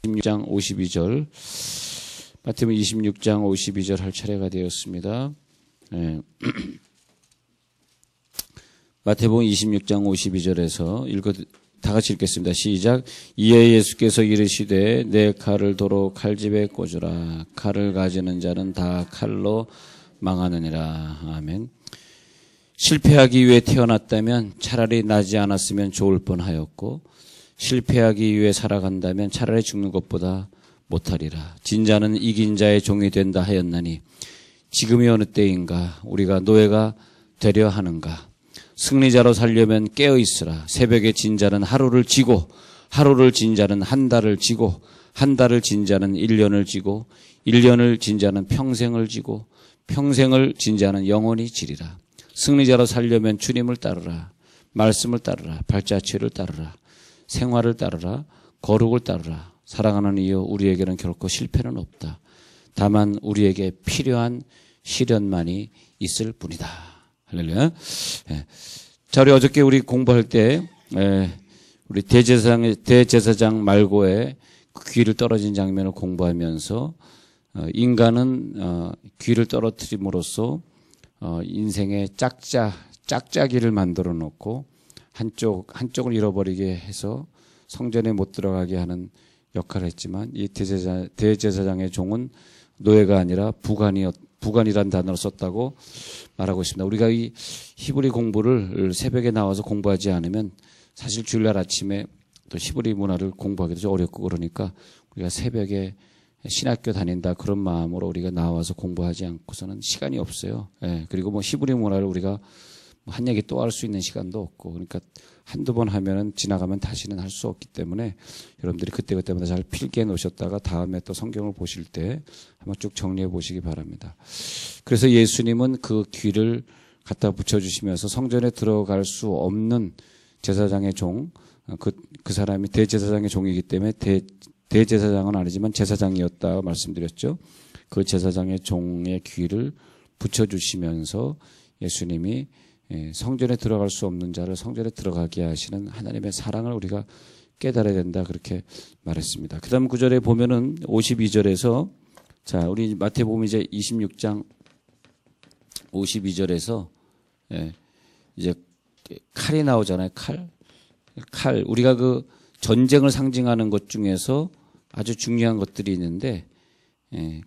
26장 52절, 마태복음 26장 52절 할 차례가 되었습니다. 네. 마태복음 26장 52절에서 다 같이 읽겠습니다. 시작. 이에 예수께서 이르시되 내 칼을 도로 칼집에 꽂으라. 칼을 가지는 자는 다 칼로 망하느니라. 아멘. 실패하기 위해 태어났다면 차라리 나지 않았으면 좋을 뻔하였고, 실패하기 위해 살아간다면 차라리 죽는 것보다 못하리라. 진자는 이긴 자의 종이 된다 하였나니 지금이 어느 때인가 우리가 노예가 되려 하는가. 승리자로 살려면 깨어있으라. 새벽에 진자는 하루를 지고, 하루를 진자는 한 달을 지고, 한 달을 진자는 1년을 지고, 1년을 진자는 평생을 지고, 평생을 진자는 영원히 지리라. 승리자로 살려면 주님을 따르라. 말씀을 따르라. 발자취를 따르라. 생활을 따르라. 거룩을 따르라. 사랑하는 이여, 우리에게는 결코 실패는 없다. 다만 우리에게 필요한 시련만이 있을 뿐이다. 할렐루야. 자, 우리 어저께 우리 공부할 때 우리 대제사장 말고의 귀를 떨어진 장면을 공부하면서 인간은 귀를 떨어뜨림으로써 인생의 짝짝이를 만들어 놓고 한쪽을 잃어버리게 해서 성전에 못 들어가게 하는 역할을 했지만, 이 대제사장의 종은 노예가 아니라 부관이라는 단어를 썼다고 말하고 있습니다. 우리가 이 히브리 공부를 새벽에 나와서 공부하지 않으면 사실 주일날 아침에 또 히브리 문화를 공부하기도 좀 어렵고, 그러니까 우리가 새벽에 신학교 다닌다 그런 마음으로 우리가 나와서 공부하지 않고서는 시간이 없어요. 그리고 뭐 히브리 문화를 우리가 한 얘기 또 할 수 있는 시간도 없고, 그러니까 한두 번 하면은 지나가면 다시는 할 수 없기 때문에 여러분들이 그때마다 잘 필기해 놓으셨다가 다음에 또 성경을 보실 때 한번 쭉 정리해 보시기 바랍니다. 그래서 예수님은 그 귀를 갖다 붙여주시면서 성전에 들어갈 수 없는 제사장의 종, 그 사람이 대제사장의 종이기 때문에 대제사장은 아니지만 제사장이었다 말씀드렸죠. 그 제사장의 종의 귀를 붙여주시면서 예수님이 성전에 들어갈 수 없는 자를 성전에 들어가게 하시는 하나님의 사랑을 우리가 깨달아야 된다, 그렇게 말했습니다. 그 다음 구절에 보면은 52절에서, 자, 우리 마태복음 이제 26장 52절에서 이제 칼이 나오잖아요. 칼. 우리가 그 전쟁을 상징하는 것 중에서 아주 중요한 것들이 있는데,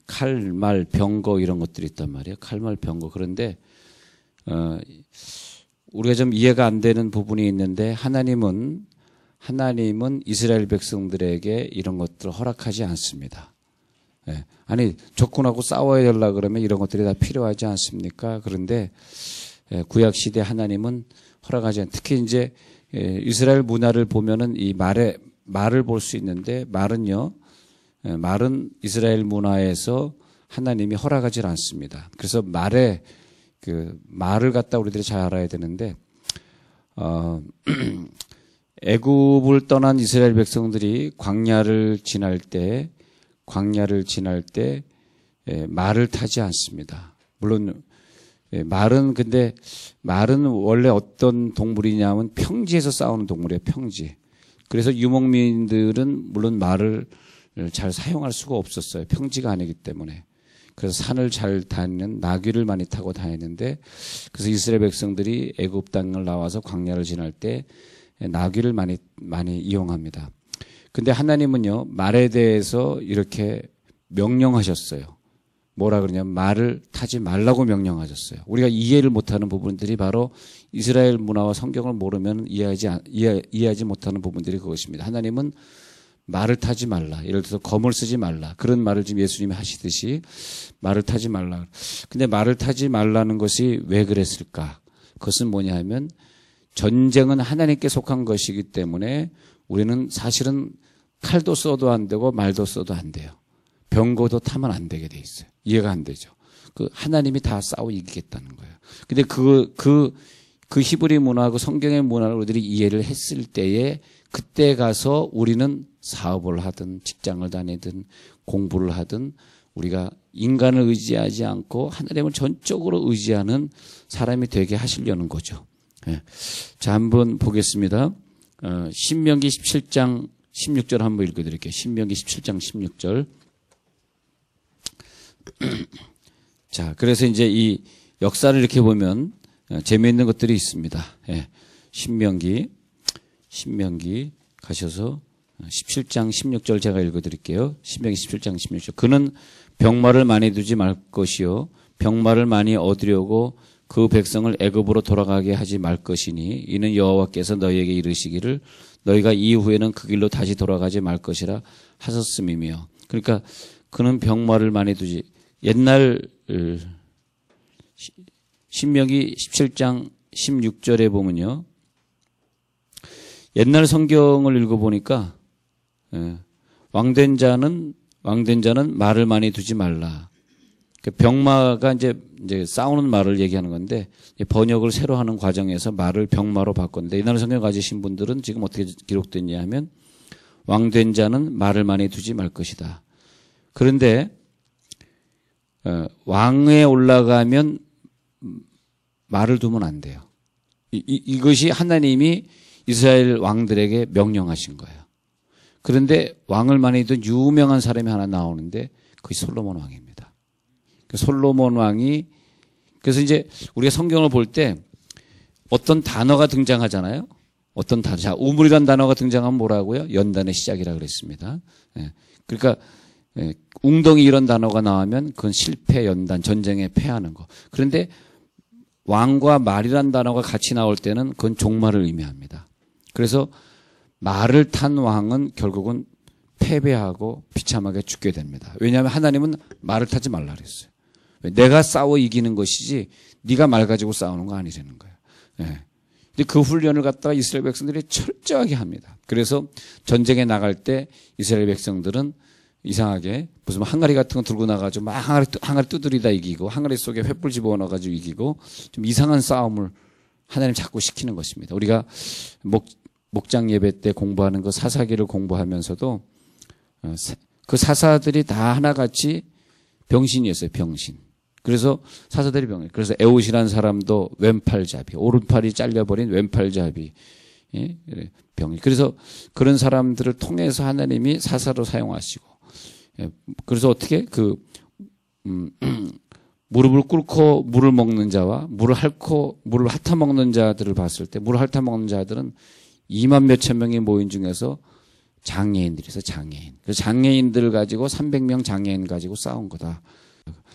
칼, 말, 병거 이런 것들이 있단 말이에요. 칼, 말, 병거. 그런데 우리가 좀 이해가 안 되는 부분이 있는데, 하나님은 이스라엘 백성들에게 이런 것들을 허락하지 않습니다. 아니, 적군하고 싸워야 되려 그러면 이런 것들이 다 필요하지 않습니까? 그런데 구약 시대 하나님은 허락하지 않. 특히 이제 이스라엘 문화를 보면은 이 말을 볼 수 있는데, 말은 이스라엘 문화에서 하나님이 허락하지 않습니다. 그래서 말을 갖다 우리들이 잘 알아야 되는데, 애굽을 떠난 이스라엘 백성들이 광야를 지날 때 말을 타지 않습니다. 물론 말은 원래 어떤 동물이냐면 평지에서 싸우는 동물이에요. 평지. 그래서 유목민들은 물론 말을 잘 사용할 수가 없었어요. 평지가 아니기 때문에. 그래서 산을 잘 다니는 나귀를 많이 타고 다니는데, 그래서 이스라엘 백성들이 애굽 땅을 나와서 광야를 지날 때 나귀를 많이 이용합니다. 근데 하나님은요, 말에 대해서 이렇게 명령하셨어요. 뭐라 그러냐면 말을 타지 말라고 명령하셨어요. 우리가 이해를 못하는 부분들이 바로 이스라엘 문화와 성경을 모르면 이해하지 못하는 부분들이 그것입니다. 하나님은 말을 타지 말라. 예를 들어서 검을 쓰지 말라. 그런 말을 지금 예수님이 하시듯이 말을 타지 말라. 근데 말을 타지 말라는 것이 왜 그랬을까? 그것은 뭐냐 하면, 전쟁은 하나님께 속한 것이기 때문에 우리는 사실은 칼도 써도 안 되고 말도 써도 안 돼요. 병거도 타면 안 되게 돼 있어요. 이해가 안 되죠. 하나님이 다 싸워 이기겠다는 거예요. 근데 그 히브리 문화, 그 성경의 문화를 우리들이 이해를 했을 때에, 그때 가서 우리는 사업을 하든 직장을 다니든 공부를 하든 우리가 인간을 의지하지 않고 하나님을 전적으로 의지하는 사람이 되게 하시려는 거죠. 자, 한번 보겠습니다. 신명기 17장 16절 한번 읽어드릴게요. 신명기 17장 16절. 자, 그래서 이제 이 역사를 이렇게 보면 재미있는 것들이 있습니다. 예. 신명기 가셔서 17장 16절 제가 읽어드릴게요. 신명기 17장 16절. 그는 병마를 많이 두지 말 것이요 병마를 많이 얻으려고 그 백성을 애굽으로 돌아가게 하지 말 것이니 이는 여호와께서 너희에게 이르시기를 너희가 이후에는 그 길로 다시 돌아가지 말 것이라 하셨음이며. 그러니까 그는 병마를 많이 두지. 옛날 신명기 17장 16절에 보면요. 옛날 성경을 읽어보니까 왕된 자는 말을 많이 두지 말라. 병마가 이제 싸우는 말을 얘기하는 건데 번역을 새로 하는 과정에서 말을 병마로 바꿨는데 옛날 성경 가지신 분들은 지금 어떻게 기록됐냐 하면 왕된 자는 말을 많이 두지 말 것이다. 그런데 왕에 올라가면 말을 두면 안 돼요. 이것이 하나님이 이스라엘 왕들에게 명령하신 거예요. 그런데 왕을 많이 둔 유명한 사람이 하나 나오는데 그게 솔로몬 왕입니다. 솔로몬 왕이 그래서 이제 우리가 성경을 볼 때 어떤 단어가 등장하잖아요. 어떤 단어, 자, 우물이라는 단어가 등장하면 뭐라고요? 연단의 시작이라 그랬습니다. 예. 그러니까 웅덩이 이런 단어가 나오면 그건 실패, 연단, 전쟁에 패하는 거. 그런데 왕과 말이란 단어가 같이 나올 때는 그건 종말을 의미합니다. 그래서 말을 탄 왕은 결국은 패배하고 비참하게 죽게 됩니다. 왜냐하면 하나님은 말을 타지 말라 그랬어요. 내가 싸워 이기는 것이지 네가 말 가지고 싸우는 거 아니라는 거예요. 예. 근데 그 훈련을 갖다가 이스라엘 백성들이 철저하게 합니다. 그래서 전쟁에 나갈 때 이스라엘 백성들은 이상하게 무슨 항아리 같은 거 들고 나가지고 막 항아리 두드리다 이기고 항아리 속에 횃불 집어넣어가지고 이기고 좀 이상한 싸움을 하나님 자꾸 시키는 것입니다. 우리가 목장 예배 때 공부하는 그 사사기를 공부하면서도 그 사사들이 다 하나같이 병신이었어요. 병신. 그래서 사사들이 병신. 그래서 에웃이라는 사람도 왼팔잡이, 오른팔이 잘려버린 왼팔잡이. 예? 병. 그래서 그런 사람들을 통해서 하나님이 사사로 사용하시고, 예. 그래서 어떻게 무릎을 꿇고 물을 먹는 자와 물을 핥고 물을 핥아 먹는 자들을 봤을 때, 물을 핥아 먹는 자들은 2만 몇천 명이 모인 중에서 장애인들이서 장애인. 그래서 장애인들을 가지고 300명 장애인 가지고 싸운 거다.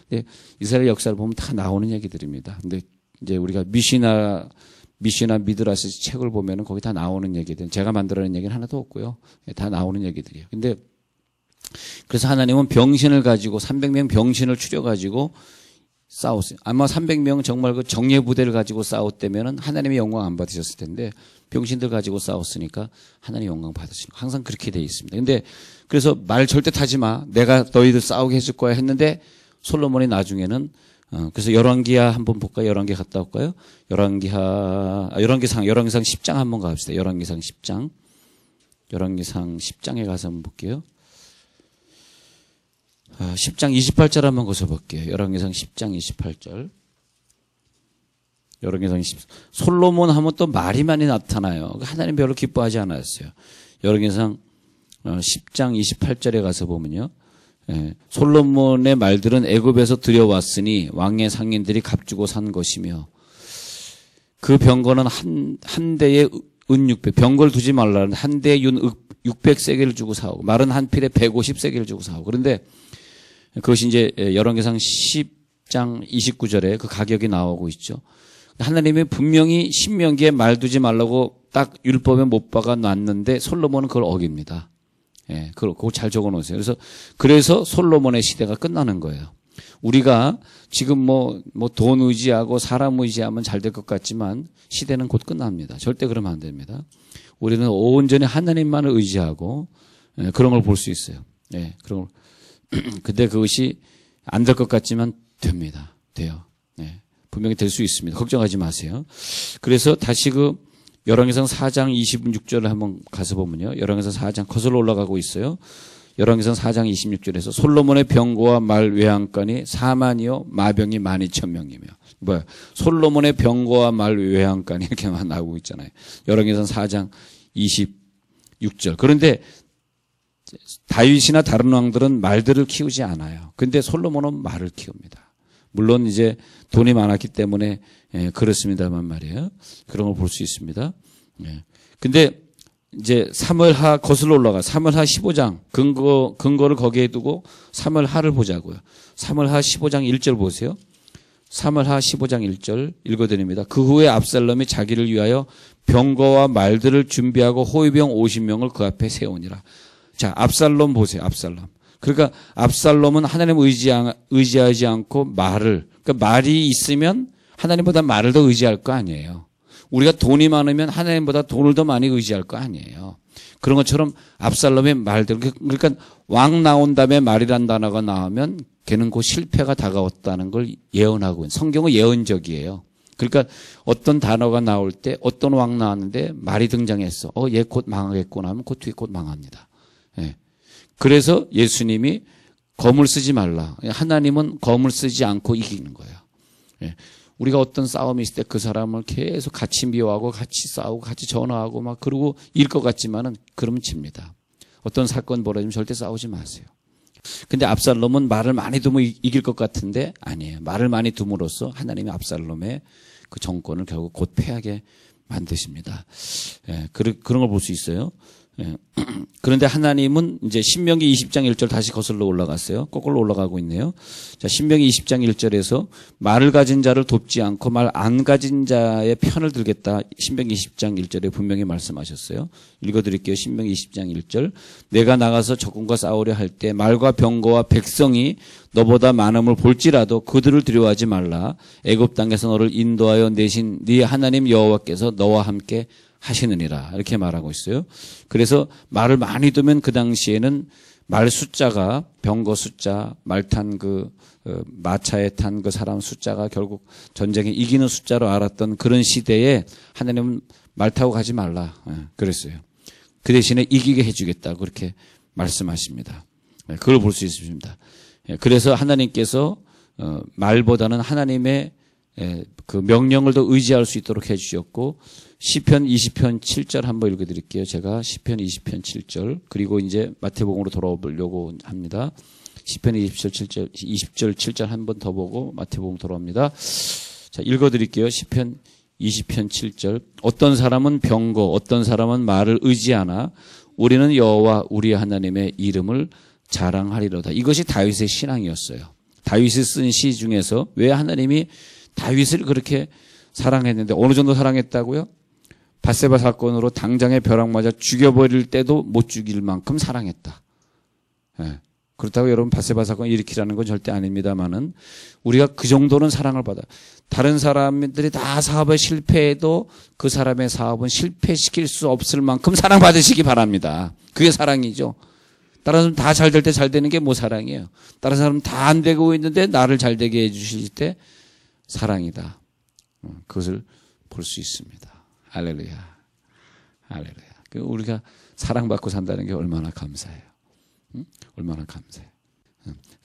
근데 이스라엘 역사를 보면 다 나오는 얘기들입니다. 근데 이제 우리가 미시나 미드라스 책을 보면은 거기 다 나오는 얘기들. 제가 만들어낸 얘기는 하나도 없고요. 다 나오는 얘기들이에요. 근데 그래서 하나님은 병신을 가지고 300명 병신을 추려가지고 싸웠어요. 아마 300명 정말 그 정예부대를 가지고 싸웠다면은 하나님의 영광 안 받으셨을 텐데 병신들 가지고 싸웠으니까 하나님 영광 받으시는 거. 항상 그렇게 돼 있습니다. 근데 그래서 말 절대 타지 마. 내가 너희들 싸우게 해줄 거야 했는데 솔로몬이 나중에는 그래서 열왕기하 한번 볼까요? 열왕기 갔다 올까요? 열왕기상 10장 한번 가봅시다. 열왕기상 10장. 열왕기상 10장에 가서 한번 볼게요. 10장 28절 한번 거서 볼게요. 열왕기상 10장 28절. 열왕기상 10. 솔로몬 하면 또 말이 많이 나타나요. 하나님 별로 기뻐하지 않았어요. 열왕기상 10장 28절에 가서 보면요. 예, 솔로몬의 말들은 애굽에서 들여왔으니 왕의 상인들이 값주고 산 것이며 그 병거는 한 대에 은 600, 병거를 두지 말라는 한 대에 윤 600세겔을 주고 사오고 말은 한 필에 150세겔을 주고 사오고 그런데 그것이 이제 열왕기상 10장 29절에 그 가격이 나오고 있죠. 하나님이 분명히 신명기에 말 두지 말라고 딱 율법에 못 박아 놨는데 솔로몬은 그걸 어깁니다. 예, 그거 잘 적어 놓으세요. 그래서 솔로몬의 시대가 끝나는 거예요. 우리가 지금 돈 의지하고 사람 의지하면 잘 될 것 같지만 시대는 곧 끝납니다. 절대 그러면 안 됩니다. 우리는 온전히 하나님만을 의지하고, 예, 그런 걸 볼 수 있어요. 예, 그런 걸. 근데 그것이 안 될 것 같지만 됩니다. 돼요. 예, 분명히 될 수 있습니다. 걱정하지 마세요. 그래서 다시 열왕기상 4장 26절을 한번 가서 보면요. 열왕기상 4장 거슬러 올라가고 있어요. 열왕기상 4장 26절에서 솔로몬의 병거와 말 외양간이 4만이요 마병이 12,000명이며 뭐야? 솔로몬의 병거와 말 외양간이 이렇게만 나오고 있잖아요. 열왕기상 4장 26절. 그런데 다윗이나 다른 왕들은 말들을 키우지 않아요. 근데 솔로몬은 말을 키웁니다. 물론 이제 돈이 많았기 때문에 그렇습니다만 말이에요. 그런 걸 볼 수 있습니다. 근데 이제 사무엘하 거슬러 올라가 사무엘하 15장 근거를 거기에 두고 사무엘하를 보자고요. 사무엘하 15장 1절 보세요. 사무엘하 15장 1절 읽어드립니다. 그 후에 압살롬이 자기를 위하여 병거와 말들을 준비하고 호위병 50명을 그 앞에 세우니라. 자, 압살롬 보세요. 압살롬. 그러니까 압살롬은 하나님을 의지하지 않고 그러니까 말이 있으면 하나님보다 말을 더 의지할 거 아니에요. 우리가 돈이 많으면 하나님보다 돈을 더 많이 의지할 거 아니에요. 그런 것처럼 압살롬의 말들, 그러니까 왕 나온 다음에 말이란 단어가 나오면 걔는 곧 실패가 다가왔다는 걸 예언하고 있는, 성경은 예언적이에요. 그러니까 어떤 단어가 나올 때 어떤 왕 나왔는데 말이 등장했어. 얘 곧 망하겠구나 하면 곧 뒤에 곧 망합니다. 예. 그래서 예수님이 검을 쓰지 말라. 하나님은 검을 쓰지 않고 이기는 거예요. 예. 우리가 어떤 싸움이 있을 때 그 사람을 계속 같이 미워하고 같이 싸우고 같이 전화하고 막 그러고 일 것 같지만은 그러면 집니다. 어떤 사건 벌어지면 절대 싸우지 마세요. 근데 압살롬은 말을 많이 두면 이길 것 같은데 아니에요. 말을 많이 둠으로써 하나님이 압살롬의 그 정권을 결국 곧 패하게 만드십니다. 예, 그런 걸 볼 수 있어요. 예. 그런데 하나님은 이제 신명기 20장 1절 다시 거슬러 올라갔어요. 거꾸로 올라가고 있네요. 자, 신명기 20장 1절에서 말을 가진 자를 돕지 않고 말 안 가진 자의 편을 들겠다. 신명기 20장 1절에 분명히 말씀하셨어요. 읽어드릴게요. 신명기 20장 1절. 내가 나가서 적군과 싸우려 할 때 말과 병거와 백성이 너보다 많음을 볼지라도 그들을 두려워하지 말라. 애굽 땅에서 너를 인도하여 내신 네 하나님 여호와께서 너와 함께 하시느니라. 이렇게 말하고 있어요. 그래서 말을 많이 두면 그 당시에는 말 숫자가 병거 숫자, 말 탄 마차에 탄 그 사람 숫자가 결국 전쟁에 이기는 숫자로 알았던 그런 시대에 하나님은 말 타고 가지 말라. 그랬어요. 그 대신에 이기게 해주겠다. 그렇게 말씀하십니다. 그걸 볼 수 있습니다. 그래서 하나님께서 말보다는 하나님의 그 명령을 더 의지할 수 있도록 해주셨고 시편 20편 7절 한번 읽어드릴게요. 제가 시편 20편 7절 그리고 이제 마태복음으로 돌아오려고 합니다. 시편 20절 7절 한 번 더 보고 마태복음 돌아옵니다. 자, 읽어드릴게요. 시편 20편 7절 어떤 사람은 병거 어떤 사람은 말을 의지하나 우리는 여호와 우리 하나님의 이름을 자랑하리로다. 이것이 다윗의 신앙이었어요. 다윗이 쓴 시 중에서 왜 하나님이 다윗을 그렇게 사랑했는데 어느 정도 사랑했다고요? 밧세바 사건으로 당장에 벼락 맞아 죽여버릴 때도 못 죽일 만큼 사랑했다. 예. 그렇다고 여러분 밧세바 사건 일으키라는 건 절대 아닙니다만은 우리가 그 정도는 사랑을 받아. 다른 사람들이 다 사업에 실패해도 그 사람의 사업은 실패시킬 수 없을 만큼 사랑받으시기 바랍니다. 그게 사랑이죠. 다른 사람 다 잘 될 때 잘 되는 게 뭐 사랑이에요. 다른 사람 다 안 되고 있는데 나를 잘 되게 해주실 때 사랑이다. 그것을 볼 수 있습니다. 할렐루야. 할렐루야. 우리가 사랑받고 산다는 게 얼마나 감사해요. 얼마나 감사해요.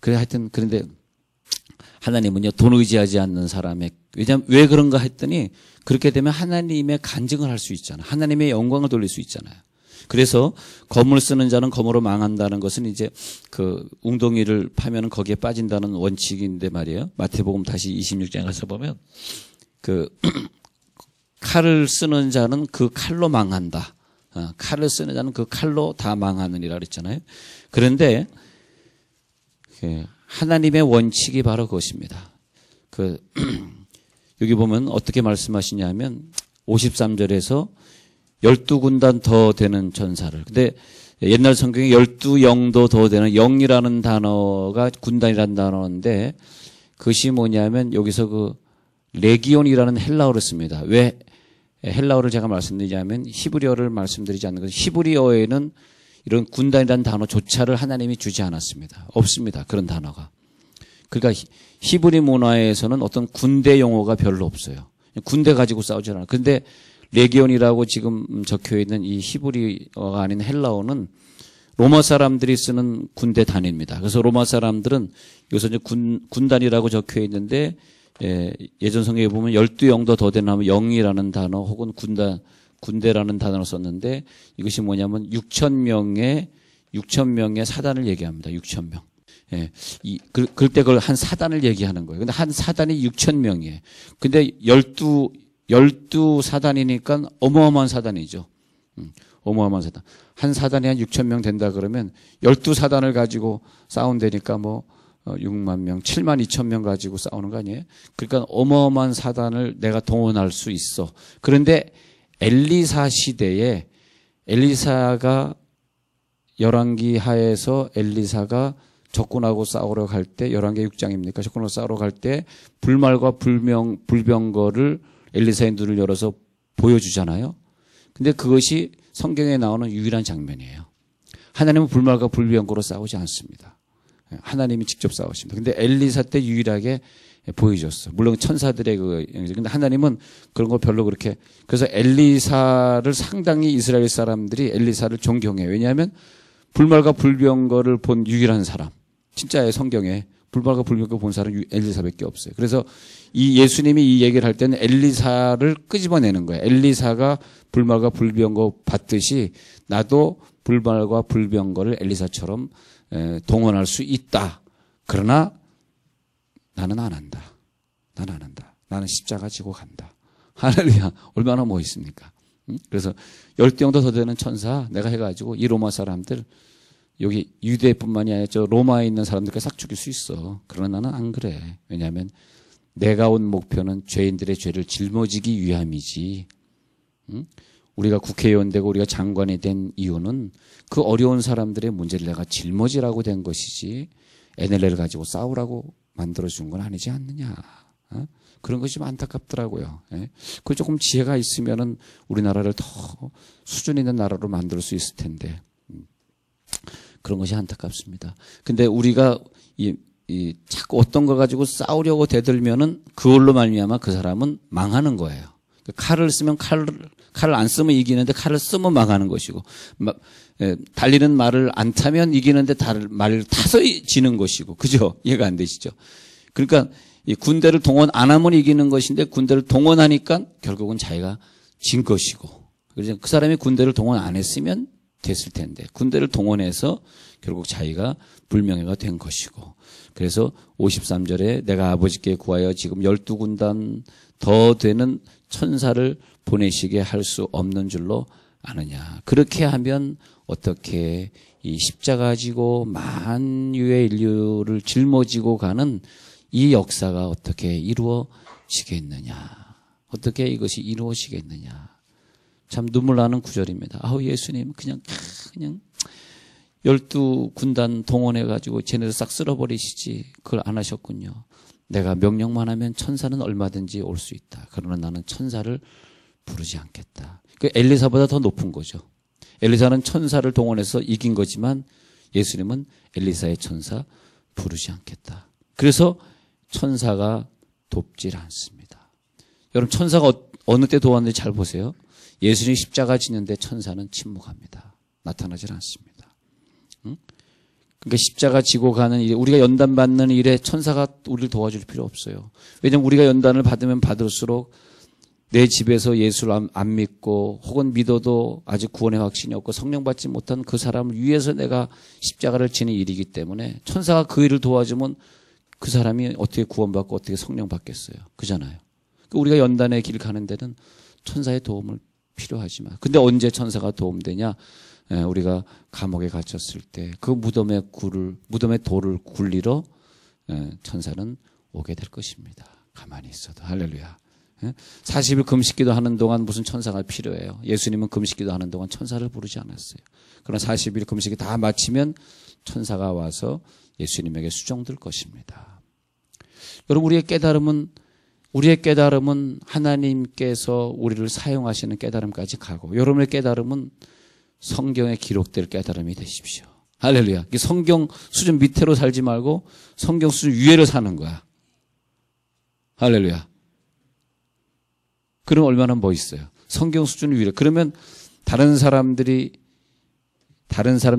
그래 하여튼 그런데 하나님은요 돈 의지하지 않는 사람의 왜냐면 왜 그런가 했더니 그렇게 되면 하나님의 간증을 할 수 있잖아요. 하나님의 영광을 돌릴 수 있잖아요. 그래서 검을 쓰는 자는 검으로 망한다는 것은 이제 그 웅덩이를 파면은 거기에 빠진다는 원칙인데 말이에요. 마태복음 다시 26장에 가서 보면 그 칼을 쓰는 자는 그 칼로 망한다. 칼을 쓰는 자는 그 칼로 다 망하느니라 그랬잖아요. 그런데 하나님의 원칙이 바로 그것입니다. 여기 보면 어떻게 말씀하시냐면 53절에서 12군단 더 되는 전사를. 근데 옛날 성경에 12영도 더 되는 영이라는 단어가 군단이라는 단어인데 그것이 뭐냐면 여기서 그 레기온이라는 헬라어를 씁니다. 왜 헬라어를 제가 말씀드리자면 히브리어를 말씀드리지 않는 것은 히브리어에는 이런 군단이라는 단어조차를 하나님이 주지 않았습니다. 없습니다. 그런 단어가. 그러니까 히브리 문화에서는 어떤 군대 용어가 별로 없어요. 군대 가지고 싸우지 않아요. 그런데 레기온이라고 지금 적혀 있는 이 히브리어가 아닌 헬라어는 로마 사람들이 쓰는 군대 단위입니다. 그래서 로마 사람들은 여기서 이제 군단이라고 적혀 있는데 예전 성경에 보면 12영도 더 되는 하면 영이라는 단어 혹은 군대라는 단어를 썼는데 이것이 뭐냐면 6,000명의 6천 명의 사단을 얘기합니다. 6천 명. 예. 그때 그걸 한 사단을 얘기하는 거예요. 근데 한 사단이 6천 명이에요. 근데 12 사단이니까 어마어마한 사단이죠. 어마어마한 사단. 한 사단이 한 6천 명 된다 그러면 12 사단을 가지고 싸운다니까 뭐 6만 명, 7만 2천 명 가지고 싸우는 거 아니에요? 그러니까 어마어마한 사단을 내가 동원할 수 있어. 그런데 엘리사 시대에 엘리사가 열왕기 하에서 엘리사가 적군하고 싸우러 갈 때, 열왕기 6장입니까? 적군하고 싸우러 갈 때 불말과 불병거를 엘리사의 눈을 열어서 보여주잖아요. 근데 그것이 성경에 나오는 유일한 장면이에요. 하나님은 불말과 불병거로 싸우지 않습니다. 하나님이 직접 싸우십니다. 근데 엘리사 때 유일하게 보여줬어. 물론 천사들의 근데 하나님은 그런 거 별로 그렇게. 그래서 엘리사를 상당히 이스라엘 사람들이 엘리사를 존경해요. 왜냐하면 불말과 불병거를 본 유일한 사람. 진짜예요, 성경에. 불말과 불병거 본 사람은 엘리사밖에 없어요. 그래서 이 예수님이 이 얘기를 할 때는 엘리사를 끄집어내는 거예요. 엘리사가 불말과 불병거 봤듯이 나도 불말과 불병거를 엘리사처럼 동원할 수 있다. 그러나 나는 안 한다. 나는 안 한다. 나는 십자가 지고 간다. 할렐루야. 얼마나 멋있습니까? 그래서 10대 정도 더 되는 천사 내가 해가지고 이 로마 사람들 여기 유대뿐만이 아니라 저 로마에 있는 사람들까지 싹 죽일 수 있어. 그러나 나는 안 그래. 왜냐하면 내가 온 목표는 죄인들의 죄를 짊어지기 위함이지. 우리가 국회의원 되고 우리가 장관이 된 이유는 그 어려운 사람들의 문제를 내가 짊어지라고 된 것이지 NLL을 가지고 싸우라고 만들어준 건 아니지 않느냐. 그런 것이 좀 안타깝더라고요. 그 조금 지혜가 있으면은 우리나라를 더 수준 있는 나라로 만들 수 있을 텐데 그런 것이 안타깝습니다. 근데 우리가 자꾸 어떤 걸 가지고 싸우려고 대들면은 그걸로 말미암아 그 사람은 망하는 거예요. 칼을 쓰면 칼을 안 쓰면 이기는데 칼을 쓰면 망하는 것이고 달리는 말을 안 타면 이기는데 말을 타서 지는 것이고 그죠? 이해가 안 되시죠? 그러니까 이 군대를 동원 안 하면 이기는 것인데 군대를 동원하니까 결국은 자기가 진 것이고 그래서 그 사람이 군대를 동원 안 했으면 됐을 텐데 군대를 동원해서 결국 자기가 불명예가 된 것이고 그래서 53절에 내가 아버지께 구하여 지금 12군단 더 되는 천사를 보내시게 할 수 없는 줄로 아느냐. 그렇게 하면 어떻게 이 십자가 지고 만유의 인류를 짊어지고 가는 이 역사가 어떻게 이루어지겠느냐. 어떻게 이것이 이루어지겠느냐. 참 눈물 나는 구절입니다. 아우 예수님 그냥 12군단 동원해가지고 쟤네들 싹 쓸어버리시지. 그걸 안 하셨군요. 내가 명령만 하면 천사는 얼마든지 올 수 있다. 그러나 나는 천사를 부르지 않겠다. 그 엘리사보다 더 높은 거죠. 엘리사는 천사를 동원해서 이긴 거지만 예수님은 엘리사의 천사 부르지 않겠다. 그래서 천사가 돕질 않습니다. 여러분 천사가 어느 때 도왔는지 잘 보세요. 예수님이 십자가 지는데 천사는 침묵합니다. 나타나질 않습니다. 그러니까 십자가 지고 가는 일에 우리가 연단 받는 일에 천사가 우리를 도와줄 필요 없어요. 왜냐하면 우리가 연단을 받으면 받을수록 내 집에서 예수를 안 믿고 혹은 믿어도 아직 구원의 확신이 없고 성령 받지 못한 그 사람을 위해서 내가 십자가를 지는 일이기 때문에 천사가 그 일을 도와주면 그 사람이 어떻게 구원받고 어떻게 성령 받겠어요. 그잖아요. 우리가 연단의 길 가는 데는 천사의 도움을 필요하지만 근데 언제 천사가 도움되냐. 우리가 감옥에 갇혔을 때 그 무덤의 돌을 굴리러 천사는 오게 될 것입니다. 가만히 있어도. 할렐루야. 40일 금식기도 하는 동안 무슨 천사가 필요해요. 예수님은 금식기도 하는 동안 천사를 부르지 않았어요. 그러나 40일 금식이 다 마치면 천사가 와서 예수님에게 수종될 것입니다. 여러분 우리의 깨달음은 하나님께서 우리를 사용하시는 깨달음까지 가고 여러분의 깨달음은 성경에 기록될 깨달음이 되십시오. 할렐루야. 성경 수준 밑으로 살지 말고 성경 수준 위에로 사는 거야. 할렐루야. 그럼 얼마나 멋있어요. 성경 수준 위로. 그러면 다른 사람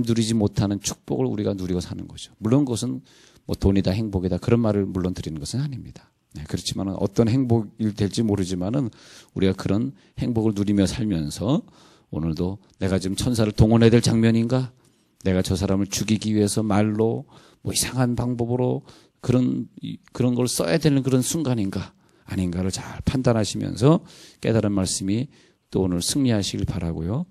누리지 못하는 축복을 우리가 누리고 사는 거죠. 물론 그것은 뭐 돈이다 행복이다 그런 말을 물론 드리는 것은 아닙니다. 그렇지만 어떤 행복이 될지 모르지만은 우리가 그런 행복을 누리며 살면서 오늘도 내가 지금 천사를 동원해야 될 장면인가? 내가 저 사람을 죽이기 위해서 말로 뭐 이상한 방법으로 그런 걸 써야 되는 그런 순간인가 아닌가를 잘 판단하시면서 깨달은 말씀이 또 오늘 승리하시길 바라고요.